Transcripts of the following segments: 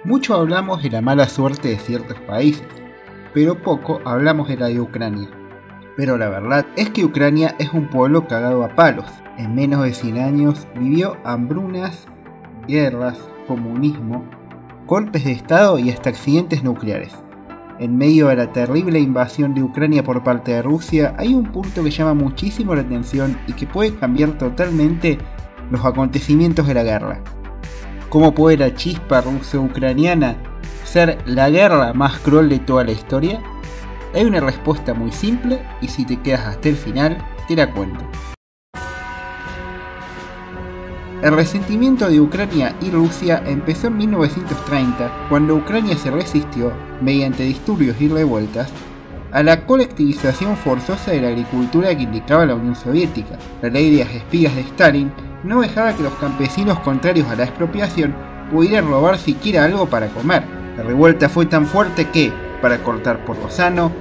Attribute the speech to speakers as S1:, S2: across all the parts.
S1: Mucho hablamos de la mala suerte de ciertos países, pero poco hablamos de la de Ucrania. Pero la verdad es que Ucrania es un pueblo cagado a palos. En menos de 100 años vivió hambrunas, guerras, comunismo, golpes de estado y hasta accidentes nucleares. En medio de la terrible invasión de Ucrania por parte de Rusia, hay un punto que llama muchísimo la atención y que puede cambiar totalmente los acontecimientos de la guerra. ¿Cómo puede la chispa ruso-ucraniana ser la guerra más cruel de toda la historia? Hay una respuesta muy simple y si te quedas hasta el final, te la cuento. El resentimiento de Ucrania y Rusia empezó en 1930, cuando Ucrania se resistió, mediante disturbios y revueltas, a la colectivización forzosa de la agricultura que indicaba la Unión Soviética. La ley de las espigas de Stalin no dejaba que los campesinos contrarios a la expropiación pudieran robar siquiera algo para comer. La revuelta fue tan fuerte que, para cortar por lo sano,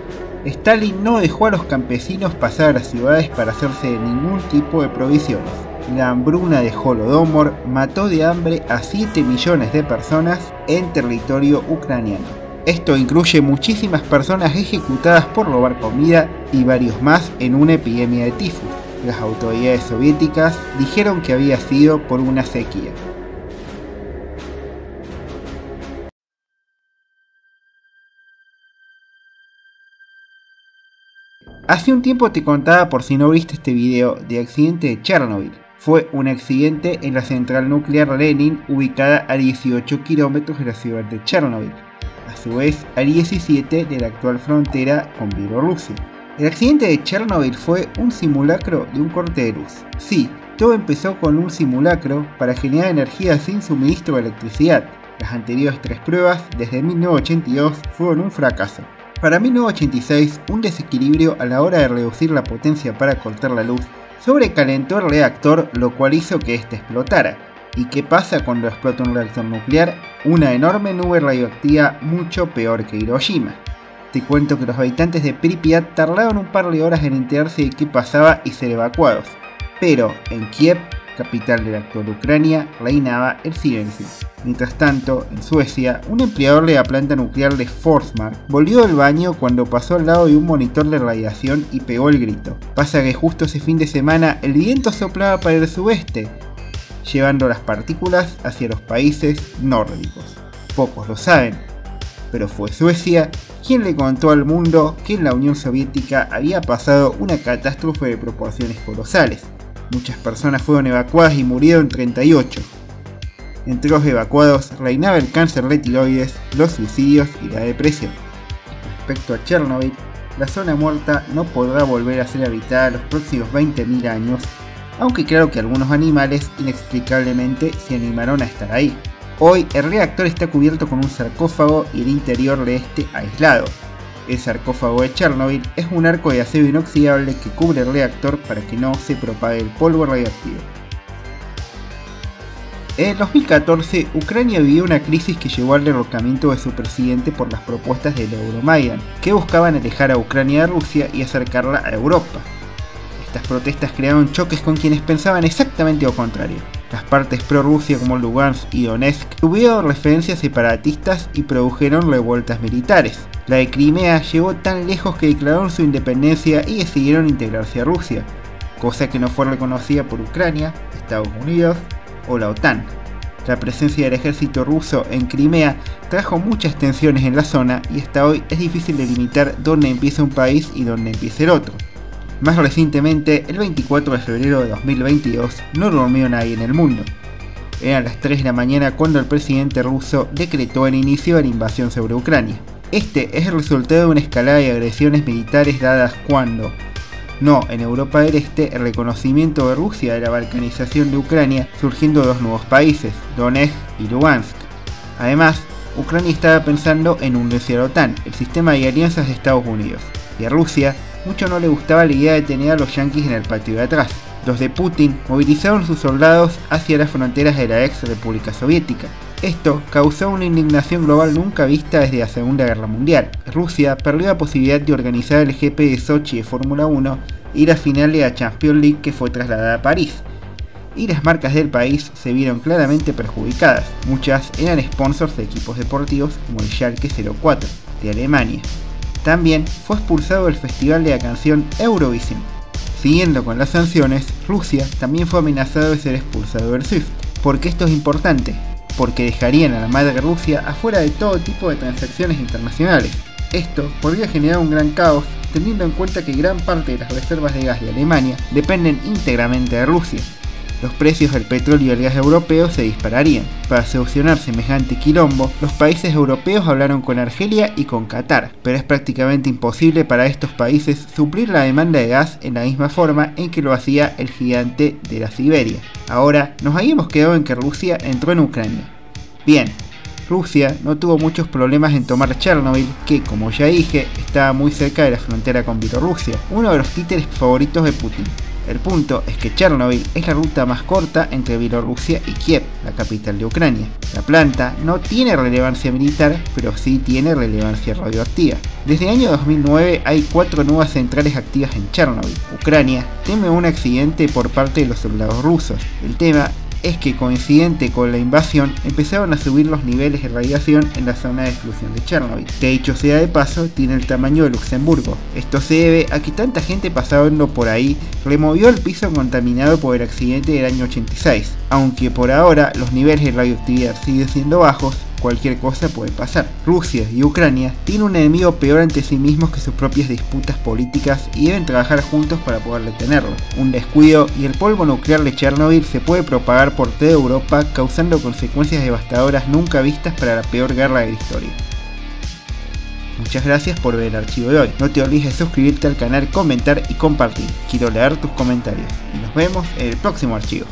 S1: Stalin no dejó a los campesinos pasar a las ciudades para hacerse de ningún tipo de provisiones. La hambruna de Holodomor mató de hambre a 7 millones de personas en territorio ucraniano. Esto incluye muchísimas personas ejecutadas por robar comida y varios más en una epidemia de tifus. Las autoridades soviéticas dijeron que había sido por una sequía. Hace un tiempo te contaba, por si no viste este video, de accidente de Chernobyl. Fue un accidente en la central nuclear Lenin, ubicada a 18 kilómetros de la ciudad de Chernobyl, a su vez a 17 de la actual frontera con Bielorrusia. El accidente de Chernobyl fue un simulacro de un corte de luz. Sí, todo empezó con un simulacro para generar energía sin suministro de electricidad. Las anteriores 3 pruebas, desde 1982, fueron un fracaso. Para 1986, un desequilibrio a la hora de reducir la potencia para cortar la luz sobrecalentó el reactor, lo cual hizo que este explotara. ¿Y qué pasa cuando explota un reactor nuclear? Una enorme nube radioactiva mucho peor que Hiroshima. Te cuento que los habitantes de Pripyat tardaron un par de horas en enterarse de qué pasaba y ser evacuados. Pero en Kiev, capital de la actual Ucrania, reinaba el silencio. Mientras tanto, en Suecia, un empleador de la planta nuclear de Forsmark volvió del baño cuando pasó al lado de un monitor de radiación y pegó el grito. Pasa que justo ese fin de semana el viento soplaba para el sudeste, llevando las partículas hacia los países nórdicos. Pocos lo saben, pero fue Suecia quien le contó al mundo que en la Unión Soviética había pasado una catástrofe de proporciones colosales. Muchas personas fueron evacuadas y murieron 38. Entre los evacuados reinaba el cáncer de tiroides, los suicidios y la depresión. Respecto a Chernobyl, la zona muerta no podrá volver a ser habitada los próximos 20.000 años, aunque claro que algunos animales inexplicablemente se animaron a estar ahí. Hoy el reactor está cubierto con un sarcófago y el interior de este aislado. El sarcófago de Chernobyl es un arco de acero inoxidable que cubre el reactor para que no se propague el polvo radioactivo. En 2014, Ucrania vivió una crisis que llevó al derrocamiento de su presidente por las propuestas del Euromaidan, que buscaban alejar a Ucrania de Rusia y acercarla a Europa. Estas protestas crearon choques con quienes pensaban exactamente lo contrario. Las partes pro-Rusia como Lugansk y Donetsk tuvieron referencias separatistas y produjeron revueltas militares. La de Crimea llegó tan lejos que declararon su independencia y decidieron integrarse a Rusia, cosa que no fue reconocida por Ucrania, Estados Unidos o la OTAN. La presencia del ejército ruso en Crimea trajo muchas tensiones en la zona y hasta hoy es difícil delimitar dónde empieza un país y dónde empieza el otro. Más recientemente, el 24 de febrero de 2022, no durmió nadie en el mundo. Eran las 3 de la mañana cuando el presidente ruso decretó el inicio de la invasión sobre Ucrania. Este es el resultado de una escalada de agresiones militares dadas cuando, no en Europa del Este, el reconocimiento de Rusia de la balcanización de Ucrania, surgiendo 2 nuevos países, Donetsk y Lugansk. Además, Ucrania estaba pensando en unirse a la OTAN, el sistema de alianzas de Estados Unidos, y a Rusia mucho no le gustaba la idea de tener a los yanquis en el patio de atrás. Los de Putin movilizaron sus soldados hacia las fronteras de la ex República Soviética. Esto causó una indignación global nunca vista desde la Segunda Guerra Mundial. Rusia perdió la posibilidad de organizar el GP de Sochi de Fórmula 1 y la final de la Champions League, que fue trasladada a París. y las marcas del país se vieron claramente perjudicadas. Muchas eran sponsors de equipos deportivos como el Schalke 04 de Alemania. También fue expulsado del festival de la canción Eurovisión. Siguiendo con las sanciones, Rusia también fue amenazado de ser expulsado del SWIFT. ¿Por qué esto es importante? Porque dejarían a la madre Rusia afuera de todo tipo de transacciones internacionales. Esto podría generar un gran caos, teniendo en cuenta que gran parte de las reservas de gas de Alemania dependen íntegramente de Rusia. Los precios del petróleo y el gas europeo se dispararían. Para solucionar semejante quilombo, los países europeos hablaron con Argelia y con Qatar, pero es prácticamente imposible para estos países suplir la demanda de gas en la misma forma en que lo hacía el gigante de la Siberia. Ahora, nos habíamos quedado en que Rusia entró en Ucrania. Bien, Rusia no tuvo muchos problemas en tomar Chernobyl, que como ya dije, estaba muy cerca de la frontera con Bielorrusia, uno de los títeres favoritos de Putin. El punto es que Chernobyl es la ruta más corta entre Bielorrusia y Kiev, la capital de Ucrania. La planta no tiene relevancia militar, pero sí tiene relevancia radioactiva. Desde el año 2009 hay 4 nuevas centrales activas en Chernobyl. Ucrania teme un accidente por parte de los soldados rusos. El tema es que, coincidente con la invasión, empezaron a subir los niveles de radiación en la zona de exclusión de Chernobyl, que dicho sea de paso tiene el tamaño de Luxemburgo. Esto se debe a que tanta gente pasando por ahí removió el piso contaminado por el accidente del año 86. Aunque por ahora los niveles de radioactividad siguen siendo bajos, cualquier cosa puede pasar. Rusia y Ucrania tienen un enemigo peor ante sí mismos que sus propias disputas políticas y deben trabajar juntos para poder detenerlo. Un descuido y el polvo nuclear de Chernobyl se puede propagar por toda Europa, causando consecuencias devastadoras nunca vistas para la peor guerra de la historia. Muchas gracias por ver el archivo de hoy. No te olvides de suscribirte al canal, comentar y compartir. Quiero leer tus comentarios. Y nos vemos en el próximo archivo.